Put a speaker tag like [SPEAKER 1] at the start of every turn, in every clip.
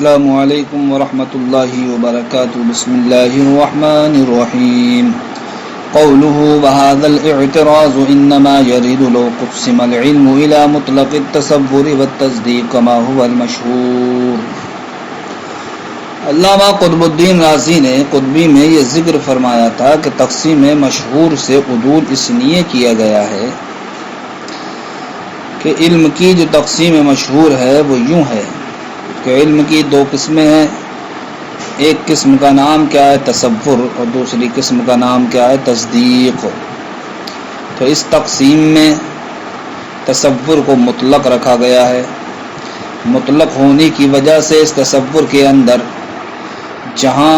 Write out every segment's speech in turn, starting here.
[SPEAKER 1] السلام علیکم ورحمۃ اللہ وبرکاتہ۔ بسم اللہ الرحمن الرحیم۔ قوله وهذا الاعتراض انما يريد لو قسم العلم الى مطلق التصور والتصدیق كما هو المشهور۔ علامہ قطب الدین رازی نے قطبی میں یہ ذکر فرمایا تھا کہ تقسیم مشہور سے عدول اس لیے کیا گیا ہے کہ علم کی جو تقسیم مشہور ہے وہ یوں ہے کہ علم کی دو قسمیں ہیں، ایک قسم کا نام کیا ہے تصور اور دوسری قسم کا نام کیا ہے تصدیق۔ تو اس تقسیم میں تصور کو مطلق رکھا گیا ہے، مطلق ہونے کی وجہ سے اس تصور کے اندر جہاں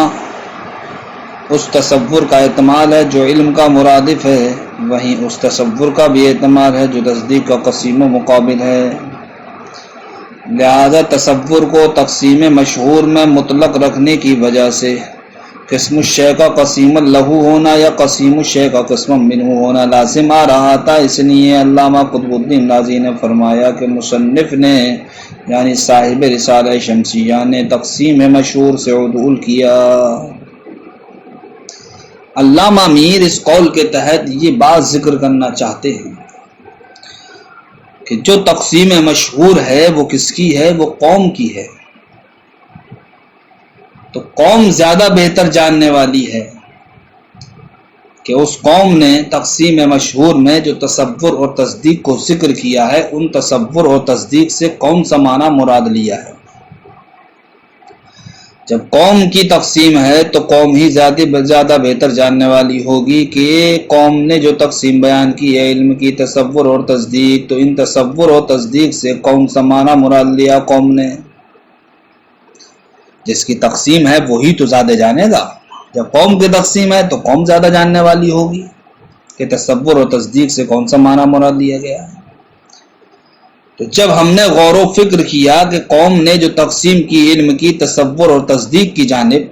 [SPEAKER 1] اس تصور کا احتمال ہے جو علم کا مرادف ہے، وہیں اس تصور کا بھی احتمال ہے جو تصدیق کا قسیم و مقابل ہے۔ لہذا تصور کو تقسیم مشہور میں مطلق رکھنے کی وجہ سے قسم الشیء کا قسیم لہو ہونا یا قسیم الشیء کا قسم منہ ہونا لازم آ رہا تھا۔ اس لیے علامہ قطب الدین رازی نے فرمایا کہ مصنف نے یعنی صاحب رسالہ شمسیہ نے تقسیم مشہور سے عدول کیا۔ علامہ میر اس قول کے تحت یہ بات ذکر کرنا چاہتے ہیں کہ جو تقسیم مشہور ہے وہ کس کی ہے؟ وہ قوم کی ہے۔ تو قوم زیادہ بہتر جاننے والی ہے کہ اس قوم نے تقسیم مشہور میں جو تصور اور تصدیق کو ذکر کیا ہے ان تصور اور تصدیق سے کون سا معنی مراد لیا ہے۔ جب قوم کی تقسیم ہے تو قوم ہی زیادہ بہتر جاننے والی ہوگی کہ قوم نے جو تقسیم بیان کی ہے علم کی تصور اور تصدیق، تو ان تصور اور تصدیق سے کون سا معنی مراد لیا قوم نے۔ جس کی تقسیم ہے وہی تو زیادہ جانے گا۔ جب قوم کی تقسیم ہے تو قوم زیادہ جاننے والی ہوگی کہ تصور اور تصدیق سے کون سا معنی مراد لیا گیا ہے۔ تو جب ہم نے غور و فکر کیا کہ قوم نے جو تقسیم کی علم کی تصور اور تصدیق کی جانب،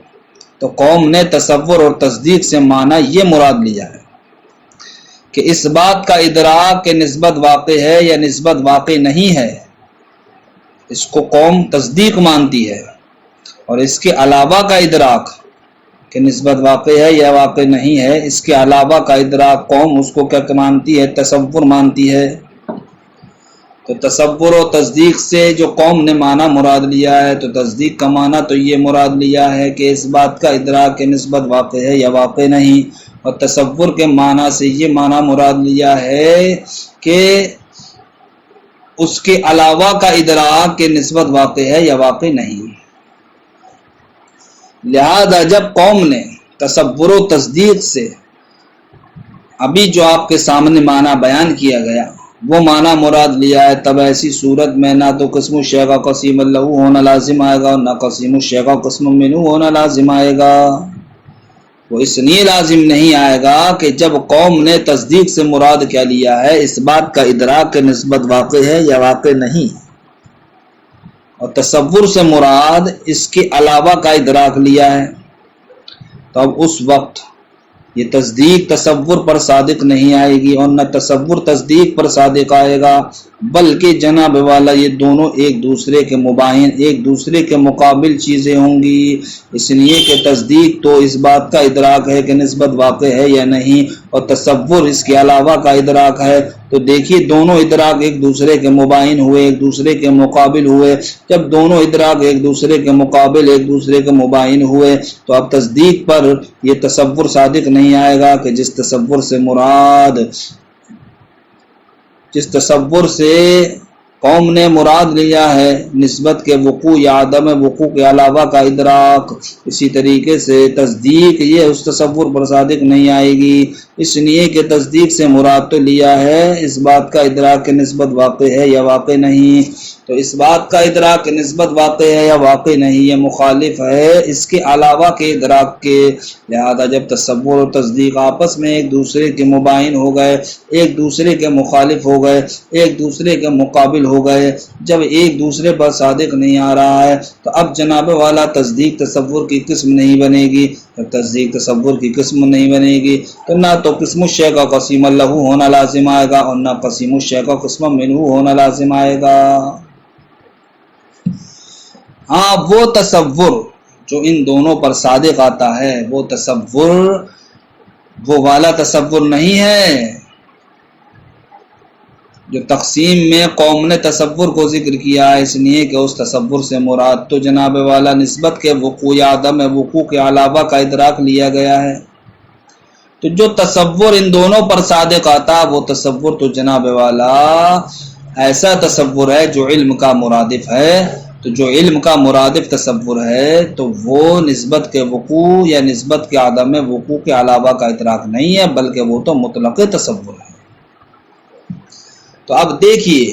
[SPEAKER 1] تو قوم نے تصور اور تصدیق سے معنی یہ مراد لیا ہے کہ اس بات کا ادراک کہ نسبت واقع ہے یا نسبت واقع نہیں ہے، اس کو قوم تصدیق مانتی ہے، اور اس کے علاوہ کا ادراک کہ نسبت واقع ہے یا واقع نہیں ہے، اس کے علاوہ کا ادراک قوم اس کو کیا مانتی ہے؟ تصور مانتی ہے۔ تو تصور و تصدیق سے جو قوم نے معنی مراد لیا ہے، تو تصدیق کا معنی تو یہ مراد لیا ہے کہ اس بات کا ادراک کے نسبت واقع ہے یا واقع نہیں، اور تصور کے معنی سے یہ معنی مراد لیا ہے کہ اس کے علاوہ کا ادراک کے نسبت واقع ہے یا واقع نہیں۔ لہذا جب قوم نے تصور و تصدیق سے ابھی جو آپ کے سامنے معنی بیان کیا گیا وہ معنی مراد لیا ہے، تب ایسی صورت میں نہ تو قسم الشیء کا قسیم لہو ہونا لازم آئے گا اور نہ قسیم الشیء کا قسم منہ ہونا لازم آئے گا۔ وہ اس لیے لازم نہیں آئے گا کہ جب قوم نے تصدیق سے مراد کیا لیا ہے اس بات کا ادراک کے نسبت واقع ہے یا واقع نہیں، اور تصور سے مراد اس کے علاوہ کا ادراک لیا ہے، تو اب اس وقت یہ تصدیق تصور پر صادق نہیں آئے گی اور نہ تصور تصدیق پر صادق آئے گا، بلکہ جناب والا یہ دونوں ایک دوسرے کے مباین ایک دوسرے کے مقابل چیزیں ہوں گی۔ اس لیے کہ تصدیق تو اس بات کا ادراک ہے کہ نسبت واقع ہے یا نہیں، اور تصور اس کے علاوہ کا ادراک ہے۔ تو دیکھیے دونوں ادراک ایک دوسرے کے مباین ہوئے، ایک دوسرے کے مقابل ہوئے۔ جب دونوں ادراک ایک دوسرے کے مقابل ایک دوسرے کے مباین ہوئے تو اب تصدیق پر یہ تصور صادق نہیں آئے گا کہ جس تصور سے قوم نے مراد لیا ہے نسبت کے وقوع یا عدم وقوع کے علاوہ کا ادراک، اسی طریقے سے تصدیق یہ اس تصور پر صادق نہیں آئے گی، اس لیے کہ تصدیق سے مراد تو لیا ہے اس بات کا ادراک کے نسبت واقع ہے یا واقع نہیں، تو اس بات کا ادراک کے نسبت واقع ہے یا واقع نہیں یہ مخالف ہے اس کے علاوہ کے ادراک کے۔ لہذا جب تصور اور تصدیق آپس میں ایک دوسرے کے مباین ہو گئے، ایک دوسرے کے مخالف ہو گئے، ایک دوسرے کے مقابل ہو گئے، جب ایک دوسرے پر صادق نہیں آ رہا ہے تو اب جناب والا تصدیق تصور کی قسم نہیں بنے گی۔ جب تصدیق تصور کی قسم نہیں بنے گی تو نہ تو قسم الشیء کا قسیم لہو ہونا لازم آئے گا اور نہ قسیم الشیء کا قسم منہ ہونا لازم آئے گا۔ ہاں وہ تصور جو ان دونوں پر صادق آتا ہے، وہ تصور وہ والا تصور نہیں ہے جو تقسیم میں قوم نے تصور کو ذکر کیا ہے، اس لیے کہ اس تصور سے مراد تو جناب والا نسبت کے وقوع یا عدم وقوع کے علاوہ کا ادراک لیا گیا ہے۔ تو جو تصور ان دونوں پر صادق آتا وہ تصور تو جناب والا ایسا تصور ہے جو علم کا مرادف ہے۔ تو جو علم کا مرادف تصور ہے تو وہ نسبت کے وقوع یا نسبت کے عدم وقوع کے علاوہ کا ادراک نہیں ہے، بلکہ وہ تو مطلق تصور ہے۔ تو اب دیکھیے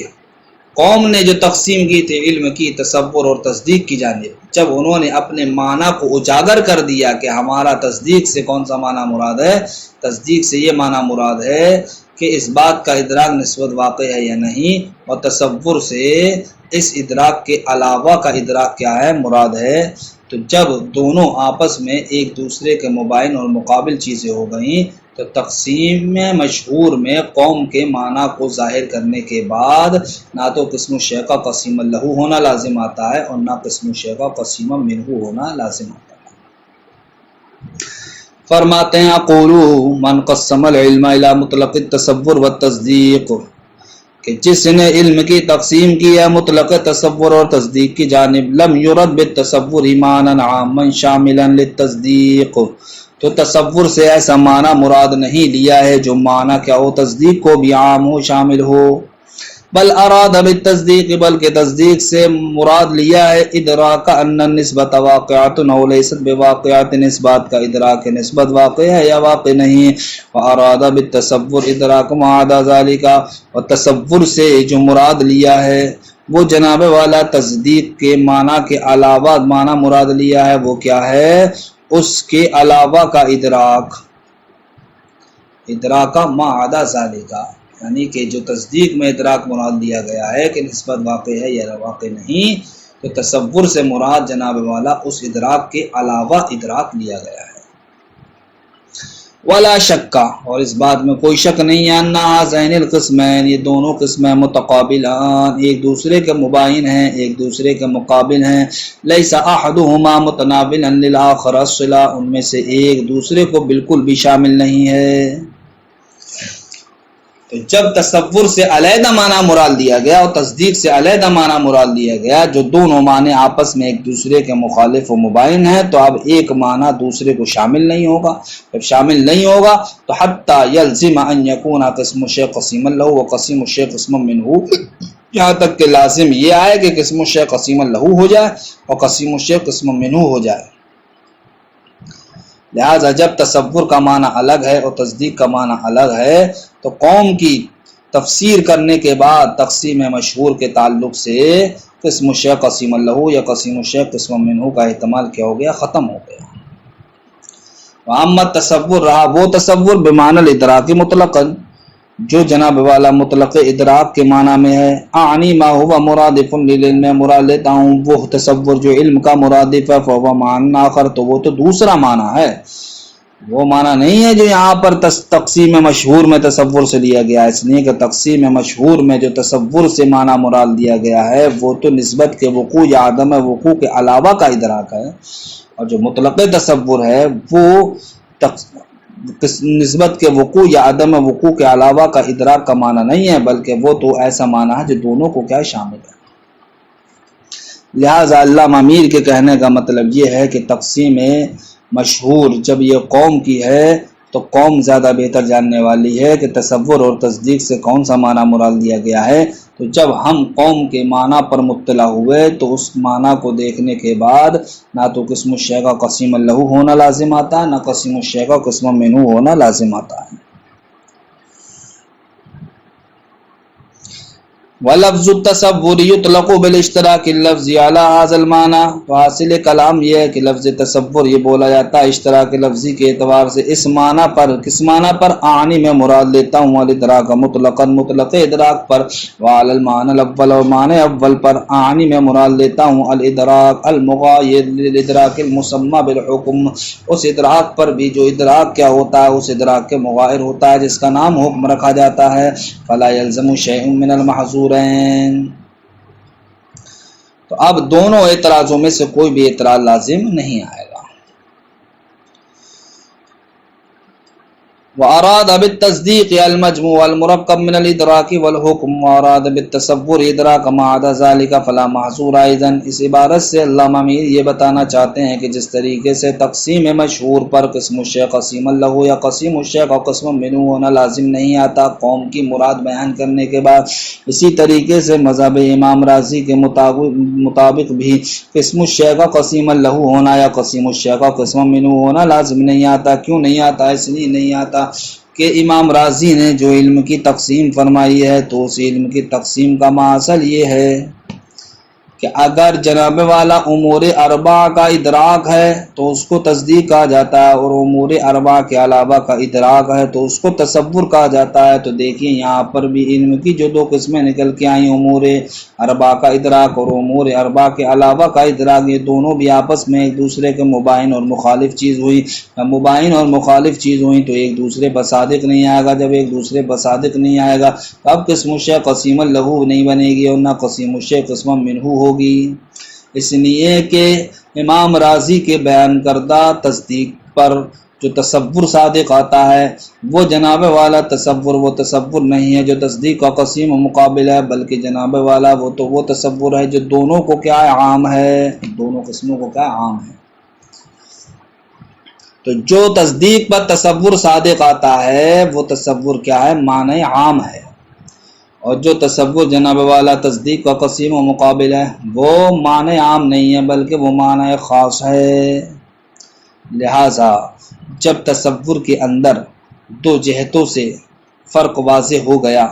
[SPEAKER 1] قوم نے جو تقسیم کی تھی علم کی تصور اور تصدیق کی جانب، جب انہوں نے اپنے معنی کو اجاگر کر دیا کہ ہمارا تصدیق سے کون سا معنی مراد ہے، تصدیق سے یہ معنی مراد ہے کہ اس بات کا ادراک نسبت واقع ہے یا نہیں، اور تصور سے اس ادراک کے علاوہ کا ادراک کیا ہے، مراد ہے۔ تو جب دونوں آپس میں ایک دوسرے کے مباین اور مقابل چیزیں ہو گئیں تو تقسیم میں مشہور میں قوم کے معنی کو ظاہر کرنے کے بعد نہ تو قسم الشیء کا قسیم لہ ہونا لازم آتا ہے اور نہ قسم الشیء کا قسیم منہ ہونا لازم آتا ہے۔ فرماتے ہیں اقولو من قسم العلم الی مطلق التصور والتصدیق، کہ جس نے علم کی تقسیم کی ہے مطلق تصور اور تصدیق کی جانب، لم یرد بالتصور معنی عاما شاملا للتصدیق، تو تصور سے ایسا معنی مراد نہیں لیا ہے جو معنی کیا ہو، تصدیق کو بھی عام ہو، شامل ہو، بل اراد بالتصدیق، بلکہ تصدیق سے مراد لیا ہے ادراک ان النسبت واقعۃ او لیست بواقعۃ، اس بات کا ادراک نسبت واقع ہے یا واقع نہیں، واراد بالتصور ادراک ما عدا ذلک، اور تصور سے جو مراد لیا ہے وہ جناب والا تصدیق کے معنی کے علاوہ معنی مراد لیا ہے، وہ کیا ہے، اس کے علاوہ کا ادراک ما عدا ذالک، یعنی کہ جو تصدیق میں ادراک مراد دیا گیا ہے کہ نسبت واقع ہے یا واقع نہیں، تو تصور سے مراد جناب والا اس ادراک کے علاوہ ادراک لیا گیا ہے۔ ولا شکا، اور اس بات میں کوئی شک نہیں ہے، ان ذہن القسمین، یہ دونوں قسمیں متقابلان، ایک دوسرے کے مباین ہیں، ایک دوسرے کے مقابل ہیں، لیس احدہما متناولا للآخر الصلہ، ان میں سے ایک دوسرے کو بالکل بھی شامل نہیں ہے۔ تو جب تصور سے علیحدہ معنی مراد دیا گیا اور تصدیق سے علیحدہ معنی مراد دیا گیا، جو دونوں معنی آپس میں ایک دوسرے کے مخالف و مباین ہیں، تو اب ایک معنی دوسرے کو شامل نہیں ہوگا، جب شامل نہیں ہوگا تو حتی یلزم ان یکون قسم الشیء قسیما لہ و قسیم الشیء قسما منہ، یہاں تک کہ لازم یہ آئے کہ قسم الشیء قسیما لہ ہو جائے اور قسیم الشیء قسما منہ ہو جائے۔ لہذا جب تصور کا معنی الگ ہے اور تصدیق کا معنی الگ ہے تو قوم کی تفسیر کرنے کے بعد تقسیم مشہور کے تعلق سے قسم الشیء قسیم لہ یا قسیم الشیء قسم منہ کا احتمال کیا ہو گیا، ختم ہو گیا۔ وَأَمَّا تصور، رہا وہ تصور بمعنی الادراک مطلقاً، جو جناب والا مطلق ادراک کے معنی میں ہے، اعنی ما ہوا مرادف للعلم، مراد لیتا ہوں وہ تصور جو علم کا مرادف ہے، فهو معنی آخر، تو وہ تو دوسرا معنی ہے، وہ معنی نہیں ہے جو یہاں پر تقسیم مشہور میں تصور سے لیا گیا ہے، اس لیے کہ تقسیم مشہور میں جو تصور سے معنی مراد دیا گیا ہے وہ تو نسبت کے وقوع یا عدم وقوع کے علاوہ کا ادراک ہے، اور جو مطلق تصور ہے وہ نسبت کے وقوع یا عدم وقوع کے علاوہ کا ادراک کا معنی نہیں ہے، بلکہ وہ تو ایسا معنی ہے جو دونوں کو کیا شامل ہے۔ لہٰذا علامہ امیر کے کہنے کا مطلب یہ ہے کہ تقسیم مشہور جب یہ قوم کی ہے تو قوم زیادہ بہتر جاننے والی ہے کہ تصور اور تصدیق سے کون سا معنی مراد دیا گیا ہے، تو جب ہم قوم کے معنی پر مطلع ہوئے تو اس معنی کو دیکھنے کے بعد نہ تو قسم الشیء کا قسیم لہ ہونا لازم آتا ہے، نہ قسم الشیء کا قسم منہ ہونا لازم آتا ہے۔ وَلَفْظُ التَّصَوُّرِ يُطْلَقُ بِالِاشْتِرَاكِ اللَّفْظِ عَلَى هَذَا الْمَعْنَى، تو حاصل کلام یہ ہے کہ لفظ تصور یہ بولا جاتا ہے اشتراک لفظی کے اعتبار سے اس معنی پر، کس معنی پر، اعنی میں مراد لیتا ہوں الادراک مطلقاً، مطلق ادراک پر، وعلى المعنى الاول، اور معنی اول پر، اعنی میں مراد لیتا ہوں الادراک المغایر للادراک المسمى بالحکم، اس ادراک پر بھی جو ادراک کیا ہوتا ہے، اس ادراک کے مغایر ہوتا ہے جس کا نام حکم رکھا جاتا ہے، فلا يلزم شيء من المحظور، تو اب دونوں اعتراضوں میں سے کوئی بھی اعتراض لازم نہیں آئے گا۔ واراد بالتصدیق المجموع المرکب من الادراک والحکم واراد بالتصور ادراک ما عدا ذلك فلا محظور ايضا۔ اس عبارت سے علامہ میر یہ بتانا چاہتے ہیں کہ جس طریقے سے تقسیم مشہور پر قسم الشیء قسیم له یا قسیم الشیء کا قسم منه ہونا لازم نہیں آتا قوم کی مراد بیان کرنے کے بعد، اسی طریقے سے مذہب امام راضی کے مطابق بھی قسم الشیء کا قسیم له ہونا یا قسیم الشیء کا قسم منه ہونا لازم نہیں آتا۔ کیوں نہیں آتا؟ اس لیے نہیں آتا کہ امام راضی نے جو علم کی تقسیم فرمائی ہے تو اس علم کی تقسیم کا ماصل یہ ہے کہ اگر جناب والا امور اربع کا ادراک ہے تو اس کو تصدیق کہا جاتا ہے، اور امور اربع کے علاوہ کا ادراک ہے تو اس کو تصور کہا جاتا ہے۔ تو دیکھیے یہاں پر بھی علم کی جو دو قسمیں نکل کے آئیں، امور اربع کا ادراک اور امور اربع کے علاوہ کا ادراک، یہ دونوں بھی آپس میں ایک دوسرے کے مباین اور مخالف چیز ہوئی۔ مباین اور مخالف چیز ہوئی تو ایک دوسرے پر صادق نہیں آئے گا۔ جب ایک دوسرے پر صادق نہیں آئے گا تو اب قسم الشیء قسیم له نہیں بنے گی اور نہ قسیم الشیء قسم منہ ہوگی۔ اس لیے کہ امام راضی کے بیان کردہ تصدیق پر جو تصور صادق آتا ہے وہ جناب والا تصور وہ تصور نہیں ہے جو تصدیق کا قسیم مقابل ہے، بلکہ جناب والا وہ تصور ہے جو دونوں کو کیا ہے عام ہے، دونوں قسموں کو کیا عام ہے۔ تو جو تصدیق پر تصور صادق آتا ہے وہ تصور کیا ہے؟ معنی عام ہے، اور جو تصور جناب والا تصدیق کا قسیم و مقابل ہے وہ معنی عام نہیں ہے بلکہ وہ معنی خاص ہے۔ لہذا جب تصور کے اندر دو جہتوں سے فرق واضح ہو گیا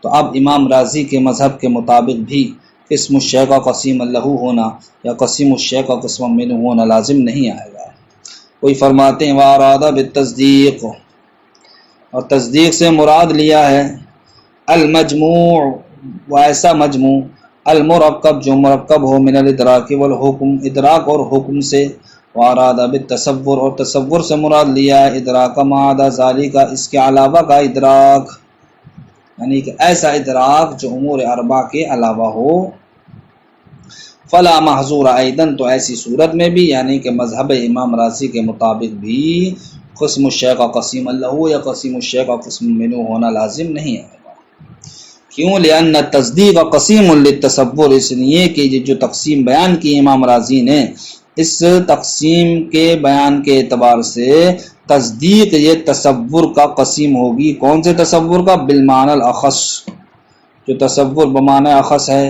[SPEAKER 1] تو اب امام راضی کے مذہب کے مطابق بھی قسم الشیء کا قسیم له ہونا یا قسیم الشیء کا قسم منہ ہونا لازم نہیں آئے گا۔ کوئی فرماتے ہیں واراد بالتصدیق، اور تصدیق سے مراد لیا ہے المجموع، وہ ایسا مجموع المرکب جو مرکب ہو من الادراک والحکم، ادراک اور حکم سے، واراد بالتصور، اور تصور سے مراد لیا ہے ادراک ما عدا ذالک، اس کے علاوہ کا ادراک، یعنی کہ ایسا ادراک جو امور اربع کے علاوہ ہو۔ فلا محظور ایدن، تو ایسی صورت میں بھی یعنی کہ مذہب امام راضی کے مطابق بھی قسم الشیء کا قسیم له یا قسیم الشیء کا قسم منہ ہونا لازم نہیں ہے۔ کیوں؟ لأن تصدیق قسیم للتصور، اس لیے کہ جو تقسیم بیان کی امام راضی نے اس تقسیم کے بیان کے اعتبار سے تصدیق یہ تصور کا قسیم ہوگی۔ کون سے تصور کا؟ بالمعنی الاخص، جو تصور بمعنی اخص ہے،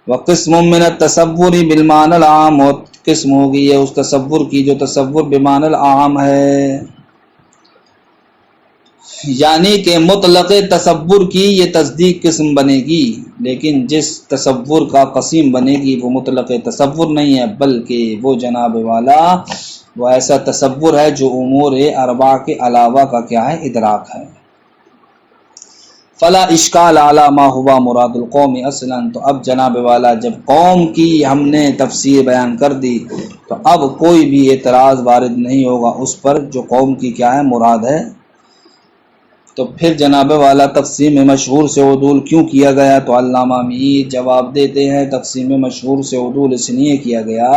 [SPEAKER 1] وقسم من التصور بالمعنی العام، اور قسم ہوگی یہ اس تصور کی جو تصور بمعنی العام ہے، یعنی کہ مطلق تصور کی یہ تصدیق قسم بنے گی، لیکن جس تصور کا قسیم بنے گی وہ مطلق تصور نہیں ہے بلکہ وہ جناب والا وہ ایسا تصور ہے جو امور اربع کے علاوہ کا کیا ہے؟ ادراک ہے۔ فلا اشکال علی ما ہوا مراد القوم اصلا، تو اب جناب والا جب قوم کی ہم نے تفسیر بیان کر دی تو اب کوئی بھی اعتراض وارد نہیں ہوگا اس پر جو قوم کی کیا ہے مراد ہے۔ تو پھر جناب والا تقسیم مشہور سے عدول کیوں کیا گیا؟ تو علامہ میر جواب دیتے ہیں تقسیم مشہور سے عدول اس لیے کیا گیا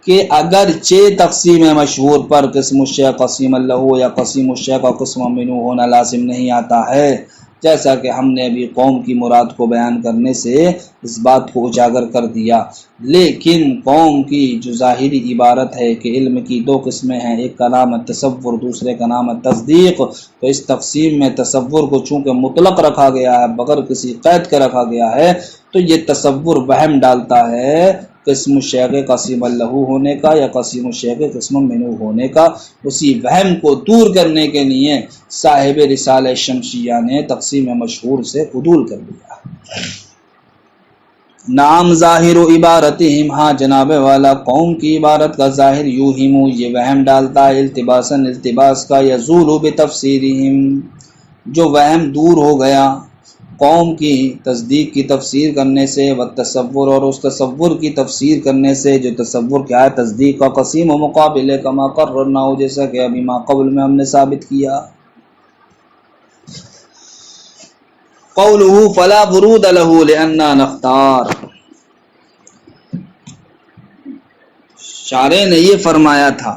[SPEAKER 1] کہ اگرچہ تقسیم مشہور پر قسم الشیء قسیم له یا قسیم الشیء کا قسم منہ ہونا لازم نہیں آتا ہے، جیسا کہ ہم نے ابھی قوم کی مراد کو بیان کرنے سے اس بات کو اجاگر کر دیا، لیکن قوم کی جو ظاہری عبارت ہے کہ علم کی دو قسمیں ہیں، ایک کا نام ہے تصور دوسرے کا نام ہے تصدیق، تو اس تقسیم میں تصور کو چونکہ مطلق رکھا گیا ہے بغیر کسی قید کے رکھا گیا ہے تو یہ تصور وہم ڈالتا ہے قسم الشیء کے قسیم له ہونے کا یا قسیم الشیء کے قسم منہ ہونے کا۔ اسی وہم کو دور کرنے کے لیے صاحب رسالہ شمسیہ نے تقسیم مشہور سے عدول کر دیا۔ نام ظاہر و عبارتہم، ہاں جناب والا قوم کی عبارت کا ظاہر یوہم، یہ وہم ڈالتا ہے التباسا التباس کا، یزول بتفسیرہم، جو وہم دور ہو گیا قوم کی تصدیق کی تفسیر کرنے سے، والتصور، اور اس تصور کی تفسیر کرنے سے جو تصور کیا ہے تصدیق کا قسیم و مقابل ہے، کما قررنا ہو جیسا کہ ابھی ما قبل میں ہم نے ثابت کیا۔ قولہ فلا برود له لأننا نختار، شارح نے یہ فرمایا تھا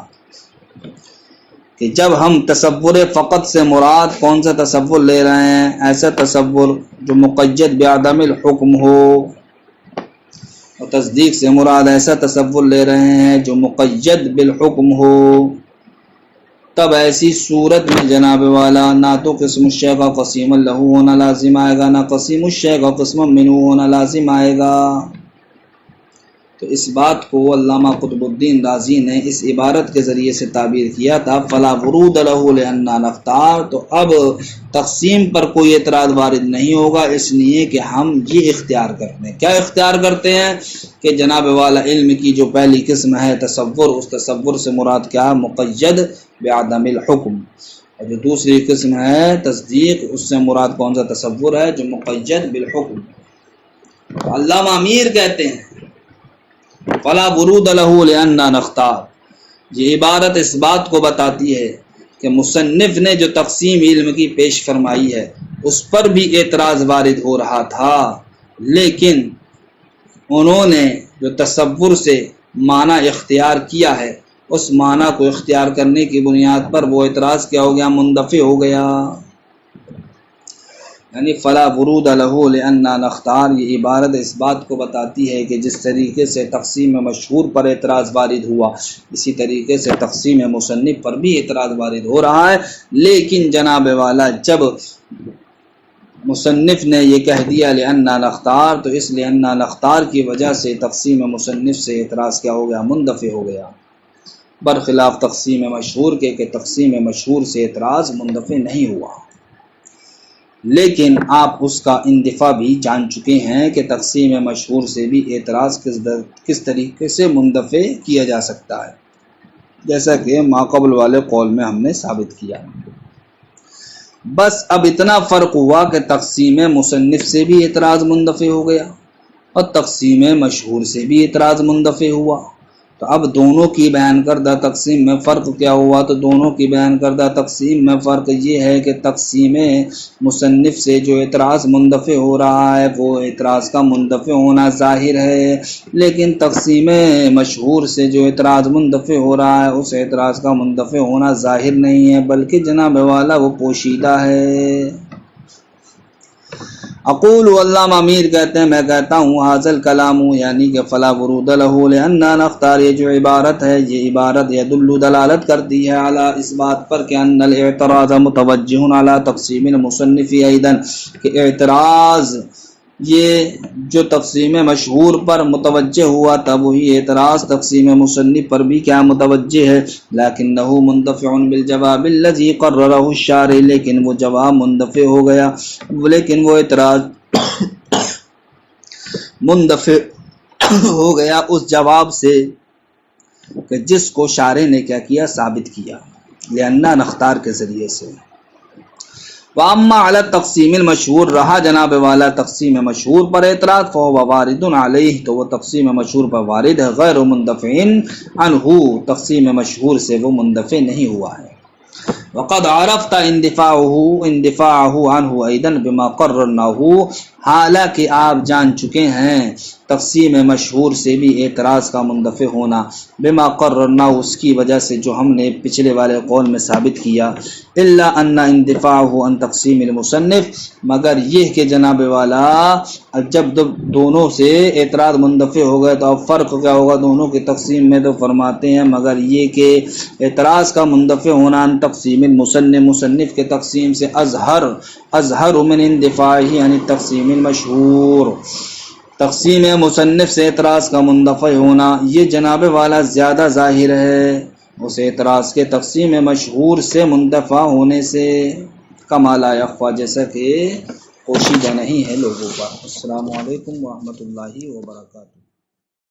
[SPEAKER 1] کہ جب ہم تصور فقط سے مراد کون سا تصور لے رہے ہیں، ایسا تصور جو مقید بعدم الحکم ہو، اور تصدیق سے مراد ایسا تصور لے رہے ہیں جو مقید بالحکم ہو، تب ایسی صورت میں جناب والا نہ تو قسم الشیء کا قسیم لہ ہونا لازم آئے گا، نہ قسیم الشیء کا قسم منہ ہونا لازم آئے گا۔ تو اس بات کو علامہ قطب الدین رازی نے اس عبارت کے ذریعے سے تعبیر کیا تھا فلا ورود لہ لأننا نختار، تو اب تقسیم پر کوئی اعتراض وارد نہیں ہوگا، اس لیے کہ ہم یہ اختیار کرتے ہیں۔ کیا اختیار کرتے ہیں؟ کہ جناب والا علم کی جو پہلی قسم ہے تصور، اس تصور سے مراد کیا ہے؟ مقید بعدم الحکم، اور جو دوسری قسم ہے تصدیق، اس سے مراد کون سا تصور ہے؟ جو مقید بالحکم۔ علامہ امیر کہتے ہیں فلا ورود لہ لأننا نختار، یہ عبارت اس بات کو بتاتی ہے کہ مصنف نے جو تقسیم علم کی پیش فرمائی ہے اس پر بھی اعتراض وارد ہو رہا تھا، لیکن انہوں نے جو تصور سے معنی اختیار کیا ہے اس معنی کو اختیار کرنے کی بنیاد پر وہ اعتراض کیا ہو گیا؟ مندفع ہو گیا۔ یعنی فلا ورود لہ لأننا نختار، یہ عبارت اس بات کو بتاتی ہے کہ جس طریقے سے تقسیم مشہور پر اعتراض وارد ہوا، اسی طریقے سے تقسیم مصنف پر بھی اعتراض وارد ہو رہا ہے، لیکن جناب والا جب مصنف نے یہ کہہ دیا لأننا نختار، تو اس لأننا نختار کی وجہ سے تقسیم مصنف سے اعتراض کیا ہو گیا؟ مندفع ہو گیا، برخلاف تقسیم مشہور کے کہ تقسیم مشہور سے اعتراض مندفع نہیں ہوا۔ لیکن آپ اس کا اندفاع بھی جان چکے ہیں کہ تقسیم مشہور سے بھی اعتراض کس طریقے سے مندفع کیا جا سکتا ہے، جیسا کہ ماقبل والے قول میں ہم نے ثابت کیا۔ بس اب اتنا فرق ہوا کہ تقسیم مصنف سے بھی اعتراض مندفع ہو گیا اور تقسیم مشہور سے بھی اعتراض مندفع ہوا، تو اب دونوں کی بیان کردہ تقسیم میں فرق کیا ہوا؟ تو دونوں کی بیان کردہ تقسیم میں فرق یہ ہے کہ تقسیم مصنف سے جو اعتراض مندفع ہو رہا ہے وہ اعتراض کا مندفع ہونا ظاہر ہے، لیکن تقسیم مشہور سے جو اعتراض مندفع ہو رہا ہے اس اعتراض کا مندفع ہونا ظاہر نہیں ہے، بلکہ جناب والا وہ پوشیدہ ہے۔ اقول، علامہ امیر کہتے ہیں میں کہتا ہوں حاصل کلام، یعنی کہ فلا ورود لہ لأننا نختار، یہ جو عبارت ہے یہ عبارت یدل دلالت کرتی ہے علی اس بات پر کہ ان الاعتراض متوجہ علی تقسیم المصنف ایضا، کہ اعتراض یہ جو تقسیم مشہور پر متوجہ ہوا تھا وہی اعتراض تقسیم مصنف پر بھی کیا متوجہ ہے، لیکنہ مندفع بالجواب الذی قررہ الشارع، لیکن وہ جواب مندفع ہو گیا، لیکن وہ اعتراض مندفع ہو گیا اس جواب سے کہ جس کو شارع نے کیا کیا؟ ثابت کیا، لأننا نختار کے ذریعے سے۔ واما علی تقسیم المشہور، رہا جناب والا تقسیم مشہور پر اعتراض، فهو وارد علیہ، تو وہ تقسیم مشہور پر وارد ہے، غیر مندفع عنہ، تقسیم مشہور سے وہ مندفع نہیں ہوا ہے۔ وقد عرفت اندفاعه عنہ ایضا بما قررناه، حالانکہ آپ جان چکے ہیں تقسیم مشہور سے بھی اعتراض کا مندفع ہونا، بما قررنا، اس کی وجہ سے جو ہم نے پچھلے والے قول میں ثابت کیا، الا ان اندفاعه عن تقسیم المصنف، مگر یہ کہ جناب والا جب دونوں سے اعتراض مندفع ہو گئے تو اب فرق کیا ہوگا دونوں کی تقسیم میں؟ تو فرماتے ہیں مگر یہ کہ اعتراض کا مندفع ہونا ان تقسیم المصنف، مصنف کے تقسیم سے اظہر من اندفاعه یعنی تقسیم المشہور، تقسیم مصنف سے اعتراض کا مندفع ہونا یہ جناب والا زیادہ ظاہر ہے اس اعتراض کے تقسیم مشہور سے مندفع ہونے سے، کما لا یخفی، جیسا کہ پوشیدہ نہیں ہے لوگوں پر۔ السلام علیکم ورحمۃ اللہ وبرکاتہ۔